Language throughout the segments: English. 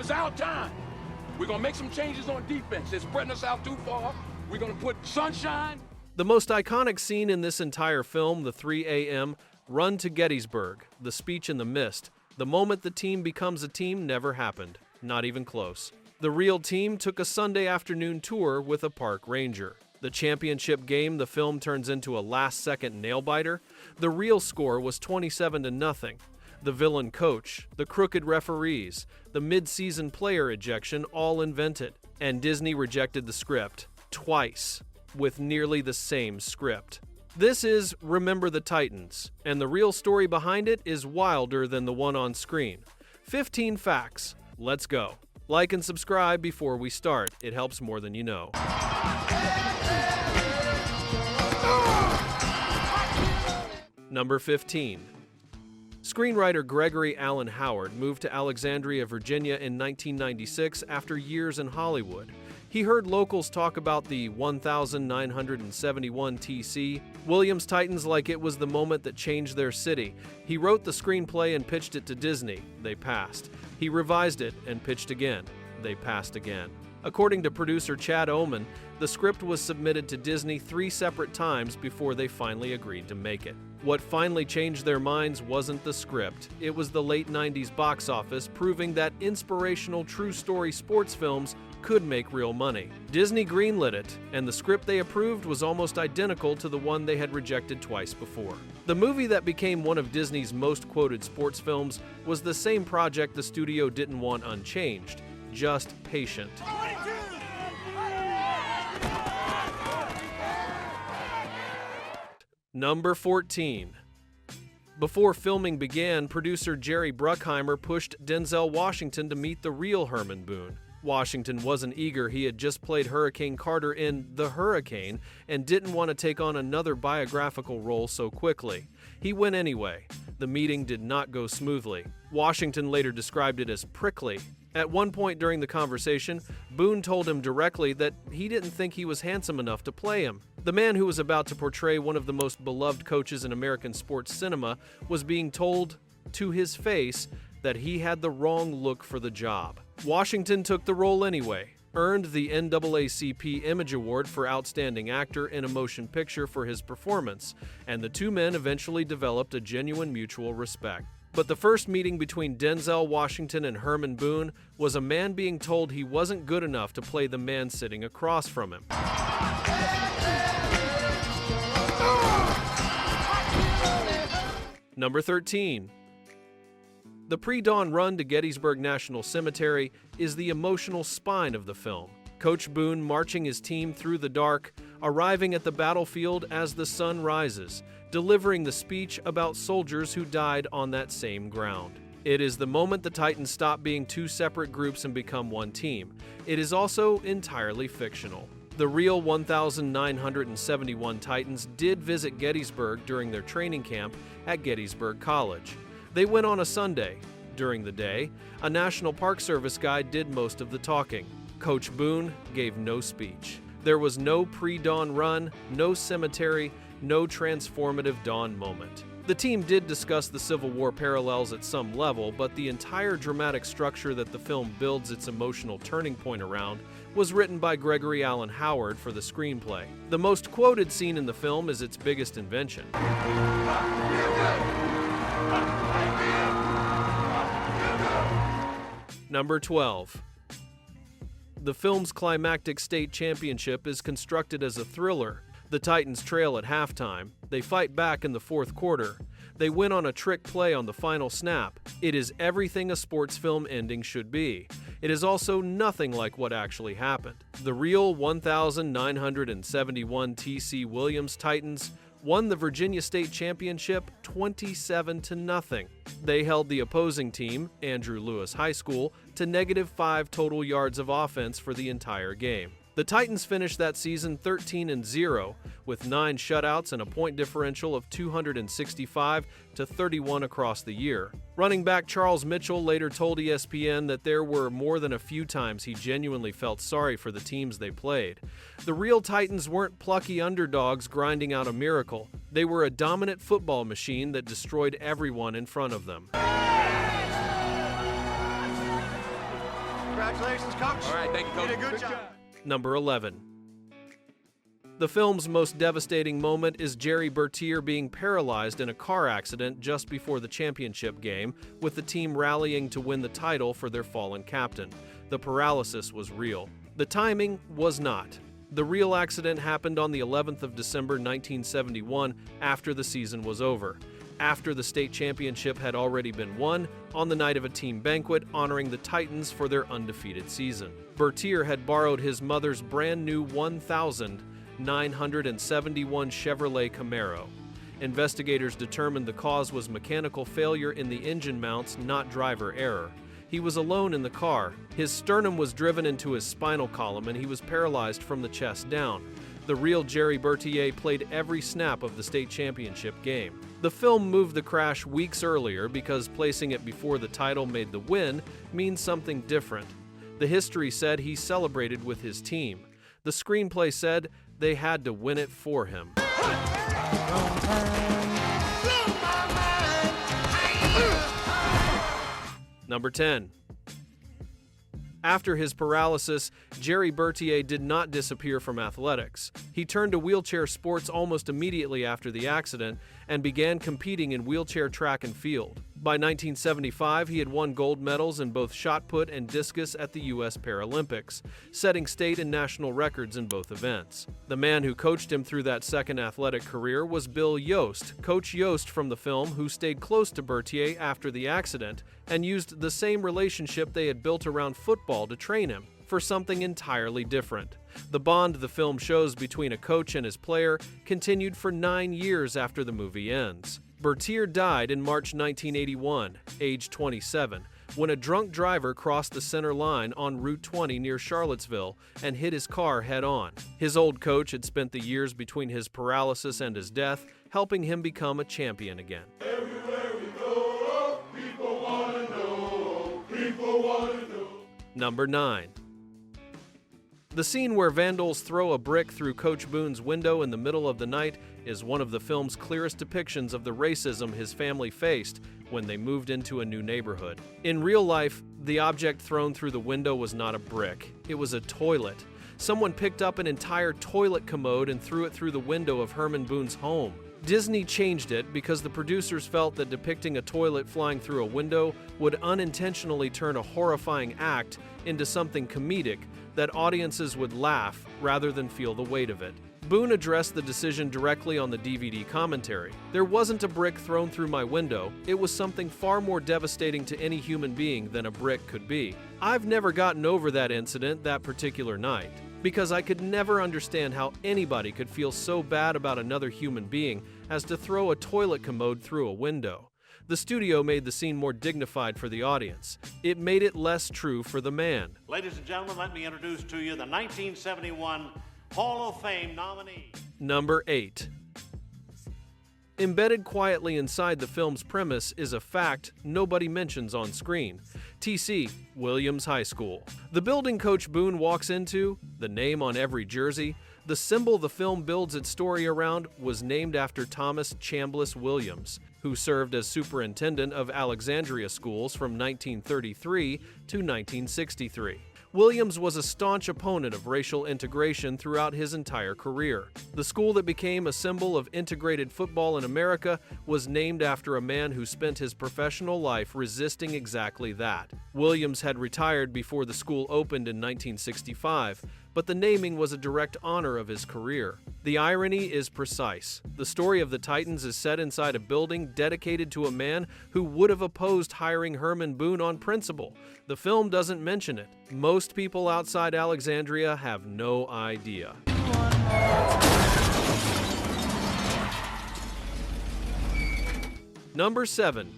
It's our time. We're going to make some changes on defense. They're spreading us out too far. We're going to put sunshine. The most iconic scene in this entire film, the 3 a.m. run to Gettysburg, the speech in the mist, the moment the team becomes a team never happened, not even close. The real team took a Sunday afternoon tour with a park ranger. The championship game, the film turns into a last-second nail-biter. The real score was 27-0. The villain coach, the crooked referees, the mid-season player ejection, all invented. And Disney rejected the script twice with nearly the same script. This is Remember the Titans, and the real story behind it is wilder than the one on screen. 15 facts. Let's go. Like and subscribe before we start. It helps more than you know. Number 15. Screenwriter Gregory Allen Howard moved to Alexandria, Virginia in 1996 after years in Hollywood. He heard locals talk about the 1971 TC, Williams Titans, like it was the moment that changed their city. He wrote the screenplay and pitched it to Disney. They passed. He revised it and pitched again. They passed again. According to producer Chad Oman, the script was submitted to Disney 3 separate times before they finally agreed to make it. What finally changed their minds wasn't the script. It was the late 90s box office proving that inspirational true story sports films could make real money. Disney greenlit it, and the script they approved was almost identical to the one they had rejected twice before. The movie that became one of Disney's most quoted sports films was the same project the studio didn't want unchanged, just Patient. Number 14. Before filming began, producer Jerry Bruckheimer pushed Denzel Washington to meet the real Herman Boone. Washington wasn't eager. He had just played Hurricane Carter in The Hurricane and didn't want to take on another biographical role so quickly. He went anyway. The meeting did not go smoothly. Washington later described it as prickly. At one point during the conversation, Boone told him directly that he didn't think he was handsome enough to play him. The man who was about to portray one of the most beloved coaches in American sports cinema was being told to his face that he had the wrong look for the job. Washington took the role anyway, earned the NAACP Image Award for Outstanding Actor in a Motion Picture for his performance, and the two men eventually developed a genuine mutual respect. But the first meeting between Denzel Washington and Herman Boone was a man being told he wasn't good enough to play the man sitting across from him. Number 13. The pre-dawn run to Gettysburg National Cemetery is the emotional spine of the film. Coach Boone marching his team through the dark, arriving at the battlefield as the sun rises, delivering the speech about soldiers who died on that same ground. It is the moment the Titans stop being two separate groups and become one team. It is also entirely fictional. The real 1971 Titans did visit Gettysburg during their training camp at Gettysburg College. They went on a Sunday. During the day, a National Park Service guide did most of the talking. Coach Boone gave no speech. There was no pre-dawn run, no cemetery, no transformative dawn moment. The team did discuss the Civil War parallels at some level, but the entire dramatic structure that the film builds its emotional turning point around was written by Gregory Allen Howard for the screenplay. The most quoted scene in the film is its biggest invention. Number 12. The film's climactic state championship is constructed as a thriller. The Titans trail at halftime. They fight back in the fourth quarter. They win on a trick play on the final snap. It is everything a sports film ending should be. It is also nothing like what actually happened. The real 1971 TC Williams Titans won the Virginia State Championship 27-0. They held the opposing team, Andrew Lewis High School, to -5 total yards of offense for the entire game. The Titans finished that season 13-0 with 9 shutouts and a point differential of 265-31 across the year. Running back Charles Mitchell later told ESPN that there were more than a few times he genuinely felt sorry for the teams they played. The real Titans weren't plucky underdogs grinding out a miracle. They were a dominant football machine that destroyed everyone in front of them. Congratulations, Coach. All right, thank you, Coach. You did a good job. Number 11. The film's most devastating moment is Jerry Bertier being paralyzed in a car accident just before the championship game, with the team rallying to win the title for their fallen captain. The paralysis was real. The timing was not. The real accident happened on the 11th of December 1971, after the season was over, after the state championship had already been won, on the night of a team banquet honoring the Titans for their undefeated season. Bertier had borrowed his mother's brand new 1971 Chevrolet Camaro. Investigators determined the cause was mechanical failure in the engine mounts, not driver error. He was alone in the car. His sternum was driven into his spinal column and he was paralyzed from the chest down. The real Jerry Bertier played every snap of the state championship game. The film moved the crash weeks earlier because placing it before the title made the win means something different. The history said he celebrated with his team. The screenplay said they had to win it for him. Number 10. After his paralysis, Jerry Bertier did not disappear from athletics. He turned to wheelchair sports almost immediately after the accident and began competing in wheelchair track and field. By 1975, he had won gold medals in both shot put and discus at the U.S. Paralympics, setting state and national records in both events. The man who coached him through that second athletic career was Bill Yost, Coach Yost from the film, who stayed close to Bertier after the accident and used the same relationship they had built around football to train him for something entirely different. The bond the film shows between a coach and his player continued for 9 years after the movie ends. Bertier died in March 1981, age 27, when a drunk driver crossed the center line on Route 20 near Charlottesville and hit his car head-on. His old coach had spent the years between his paralysis and his death helping him become a champion again. Everywhere we go, people want to know, people want to know. Number 9. The scene where vandals throw a brick through Coach Boone's window in the middle of the night is one of the film's clearest depictions of the racism his family faced when they moved into a new neighborhood. In real life, the object thrown through the window was not a brick. It was a toilet. Someone picked up an entire toilet commode and threw it through the window of Herman Boone's home. Disney changed it because the producers felt that depicting a toilet flying through a window would unintentionally turn a horrifying act into something comedic that audiences would laugh rather than feel the weight of it. Boone addressed the decision directly on the DVD commentary. "There wasn't a brick thrown through my window. It was something far more devastating to any human being than a brick could be. I've never gotten over that incident that particular night, because I could never understand how anybody could feel so bad about another human being as to throw a toilet commode through a window. The studio made the scene more dignified for the audience. It made it less true for the man." Ladies and gentlemen, let me introduce to you the 1971 Hall of Fame nominee. Number 8. Embedded quietly inside the film's premise is a fact nobody mentions on screen. TC, Williams High School. The building Coach Boone walks into, the name on every jersey, the symbol the film builds its story around, was named after Thomas Chambliss Williams, who served as superintendent of Alexandria schools from 1933 to 1963. Williams was a staunch opponent of racial integration throughout his entire career. The school that became a symbol of integrated football in America was named after a man who spent his professional life resisting exactly that. Williams had retired before the school opened in 1965, but the naming was a direct honor of his career. The irony is precise. The story of the Titans is set inside a building dedicated to a man who would have opposed hiring Herman Boone on principle. The film doesn't mention it. Most people outside Alexandria have no idea. Number 7.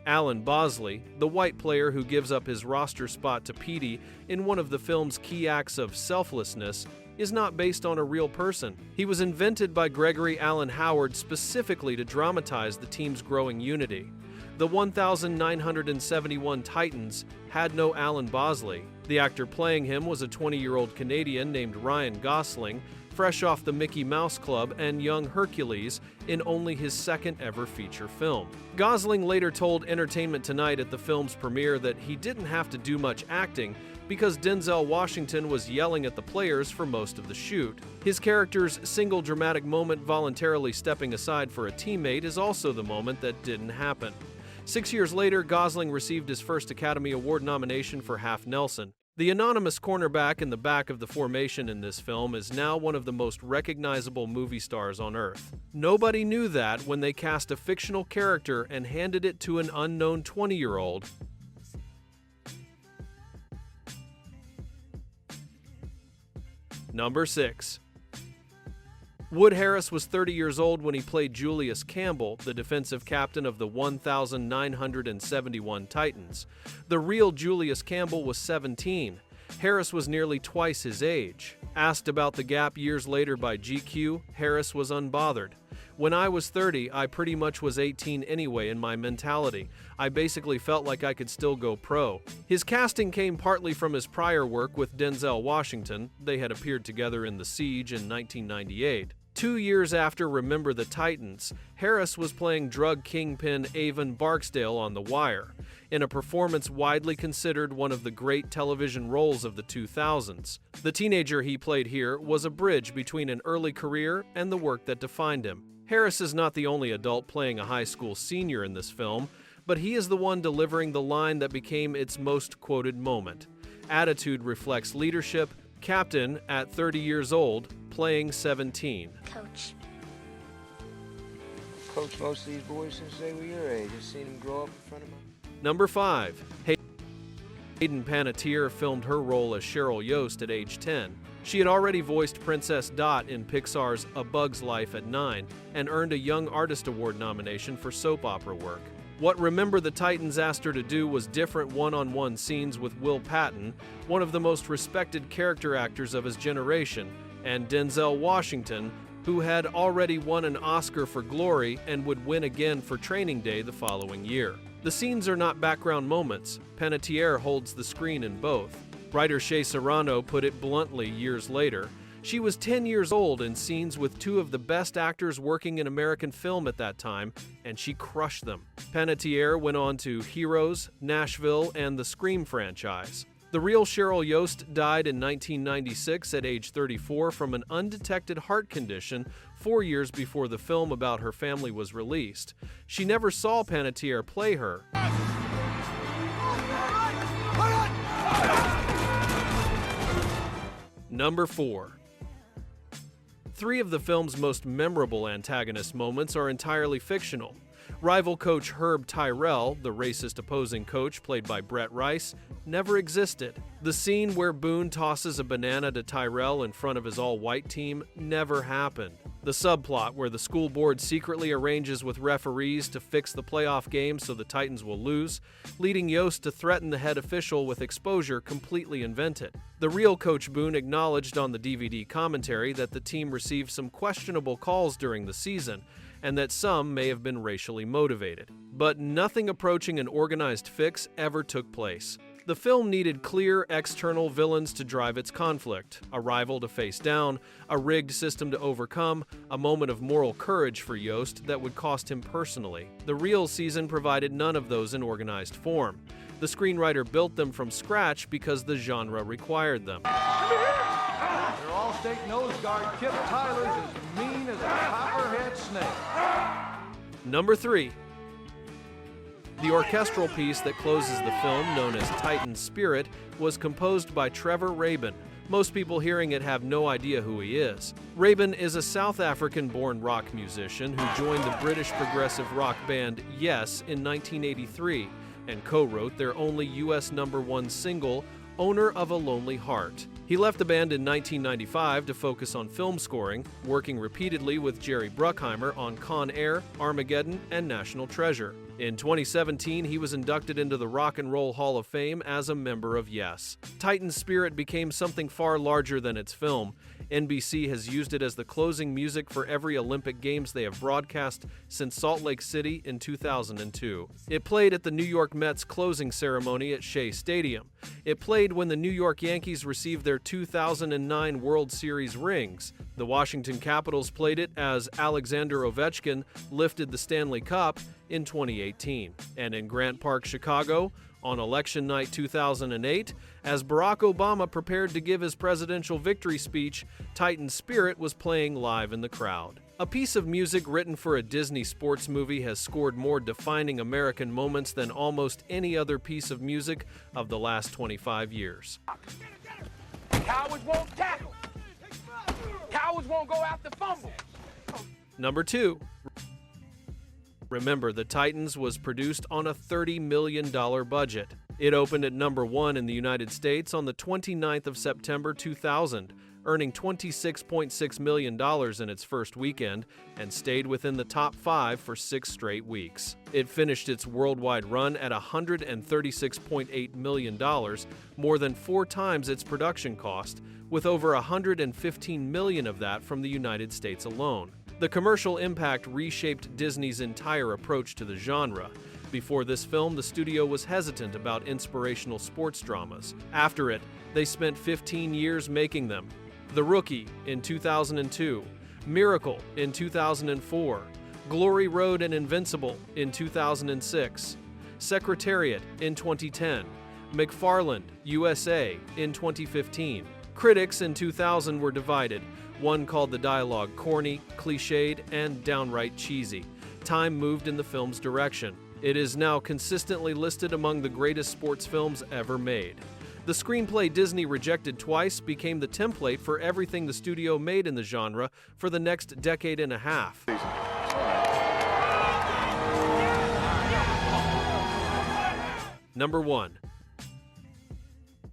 Alan Bosley, the white player who gives up his roster spot to Petey in one of the film's key acts of selflessness, is not based on a real person. He was invented by Gregory Allen Howard specifically to dramatize the team's growing unity. The 1971 Titans had no Alan Bosley. The actor playing him was a 20-year-old Canadian named Ryan Gosling, fresh off the Mickey Mouse Club and Young Hercules, in only his second ever feature film. Gosling later told Entertainment Tonight at the film's premiere that he didn't have to do much acting because Denzel Washington was yelling at the players for most of the shoot. His character's single dramatic moment voluntarily stepping aside for a teammate is also the moment that didn't happen. 6 years later, Gosling received his first Academy Award nomination for Half Nelson. The anonymous cornerback in the back of the formation in this film is now one of the most recognizable movie stars on Earth. Nobody knew that when they cast a fictional character and handed it to an unknown 20-year-old. Number 6. Wood Harris was 30 years old when he played Julius Campbell, the defensive captain of the 1,971 Titans. The real Julius Campbell was 17. Harris was nearly twice his age. Asked about the gap years later by GQ, Harris was unbothered. When I was 30, I pretty much was 18 anyway in my mentality. I basically felt like I could still go pro. His casting came partly from his prior work with Denzel Washington. They had appeared together in The Siege in 1998. 2 years after Remember the Titans, Harris was playing drug kingpin Avon Barksdale on The Wire, in a performance widely considered one of the great television roles of the 2000s. The teenager he played here was a bridge between an early career and the work that defined him. Harris is not the only adult playing a high school senior in this film, but he is the one delivering the line that became its most quoted moment. Attitude reflects leadership. Captain at 30 years old, playing 17. Coach. Coach most of these boys since they were your age. Just seen them grow up in front of me. Number 5. Hayden Panettiere filmed her role as Cheryl Yost at age 10. She had already voiced Princess Dot in Pixar's A Bug's Life at 9 and earned a Young Artist Award nomination for soap opera work. What Remember the Titans asked her to do was different one-on-one scenes with Will Patton, one of the most respected character actors of his generation, and Denzel Washington, who had already won an Oscar for Glory and would win again for Training Day the following year. The scenes are not background moments. Panettiere holds the screen in both. Writer Shea Serrano put it bluntly years later. She was 10 years old in scenes with two of the best actors working in American film at that time, and she crushed them. Panettiere went on to Heroes, Nashville, and the Scream franchise. The real Cheryl Yost died in 1996 at age 34 from an undetected heart condition 4 years before the film about her family was released. She never saw Panettiere play her. Number 4. 3 of the film's most memorable antagonist moments are entirely fictional. Rival coach Herb Tyrell, the racist opposing coach played by Brett Rice, never existed. The scene where Boone tosses a banana to Tyrell in front of his all-white team never happened. The subplot where the school board secretly arranges with referees to fix the playoff game so the Titans will lose, leading Yost to threaten the head official with exposure, completely invented. The real Coach Boone acknowledged on the DVD commentary that the team received some questionable calls during the season, and that some may have been racially motivated. But nothing approaching an organized fix ever took place. The film needed clear external villains to drive its conflict, a rival to face down, a rigged system to overcome, a moment of moral courage for Yost that would cost him personally. The real season provided none of those in organized form. The screenwriter built them from scratch because the genre required them. Their All-State nose guard Kip Tyler's as mean as a copperhead snake. Number 3. The orchestral piece that closes the film, known as Titan Spirit, was composed by Trevor Rabin. Most people hearing it have no idea who he is. Rabin is a South African-born rock musician who joined the British progressive rock band Yes in 1983 and co-wrote their only U.S. #1 single, Owner of a Lonely Heart. He left the band in 1995 to focus on film scoring, working repeatedly with Jerry Bruckheimer on Con Air, Armageddon, and National Treasure. In 2017, he was inducted into the Rock and Roll Hall of Fame as a member of Yes. Titan's spirit became something far larger than its film. NBC has used it as the closing music for every Olympic Games they have broadcast since Salt Lake City in 2002. It played at the New York Mets closing ceremony at Shea Stadium. It played when the New York Yankees received their 2009 World Series rings. The Washington Capitals played it as Alexander Ovechkin lifted the Stanley Cup in 2018. And in Grant Park, Chicago, on election night 2008, as Barack Obama prepared to give his presidential victory speech, Titan's Spirit was playing live in the crowd. A piece of music written for a Disney sports movie has scored more defining American moments than almost any other piece of music of the last 25 years. Cowards won't tackle. Cowards won't go after fumble. Number 2. Remember, The Titans was produced on a $30 million budget. It opened at number 1 in the United States on the 29th of September 2000, earning $26.6 million in its first weekend and stayed within the top 5 for 6 straight weeks. It finished its worldwide run at $136.8 million, more than 4 times its production cost, with over $115 million of that from the United States alone. The commercial impact reshaped Disney's entire approach to the genre. Before this film, the studio was hesitant about inspirational sports dramas. After it, they spent 15 years making them. The Rookie in 2002, Miracle in 2004, Glory Road and Invincible in 2006, Secretariat in 2010, McFarland, USA in 2015. Critics in 2000 were divided. One called the dialogue corny, cliched, and downright cheesy. Time moved in the film's direction. It is now consistently listed among the greatest sports films ever made. The screenplay Disney rejected twice became the template for everything the studio made in the genre for the next decade and a half. Number 1.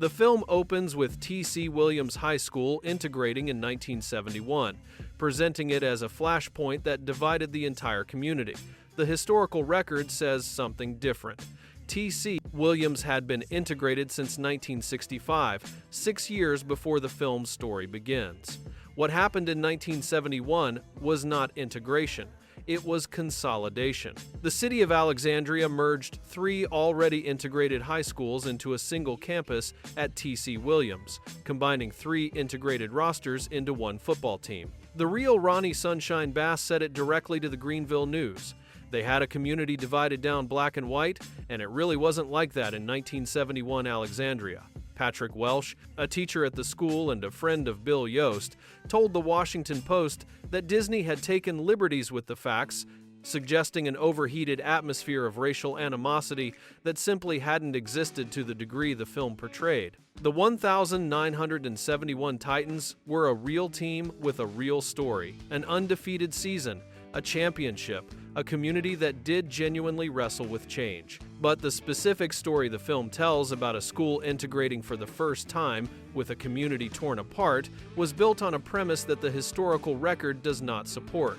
The film opens with T.C. Williams High School integrating in 1971, presenting it as a flashpoint that divided the entire community. The historical record says something different. T.C. Williams had been integrated since 1965, 6 years before the film's story begins. What happened in 1971 was not integration. It was consolidation. The city of Alexandria merged 3 already integrated high schools into a single campus at T.C. Williams, combining 3 integrated rosters into one football team. The real Ronnie Sunshine Bass said it directly to the Greenville News. They had a community divided down black and white, and it really wasn't like that in 1971 Alexandria. Patrick Welsh, a teacher at the school and a friend of Bill Yost, told the Washington Post that Disney had taken liberties with the facts, suggesting an overheated atmosphere of racial animosity that simply hadn't existed to the degree the film portrayed. The 1,971 Titans were a real team with a real story, an undefeated season, a championship, a community that did genuinely wrestle with change. But the specific story the film tells about a school integrating for the first time with a community torn apart was built on a premise that the historical record does not support.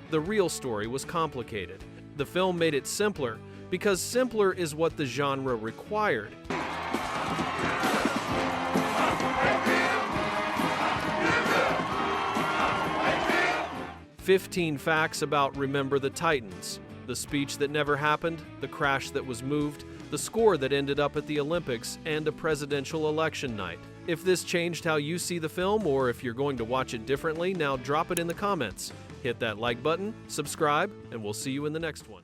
The real story was complicated. The film made it simpler because simpler is what the genre required. 15 facts about Remember the Titans, the speech that never happened, the crash that was moved, the score that ended up at the Olympics, and a presidential election night. If this changed how you see the film, or if you're going to watch it differently, now drop it in the comments. Hit that like button, subscribe, and we'll see you in the next one.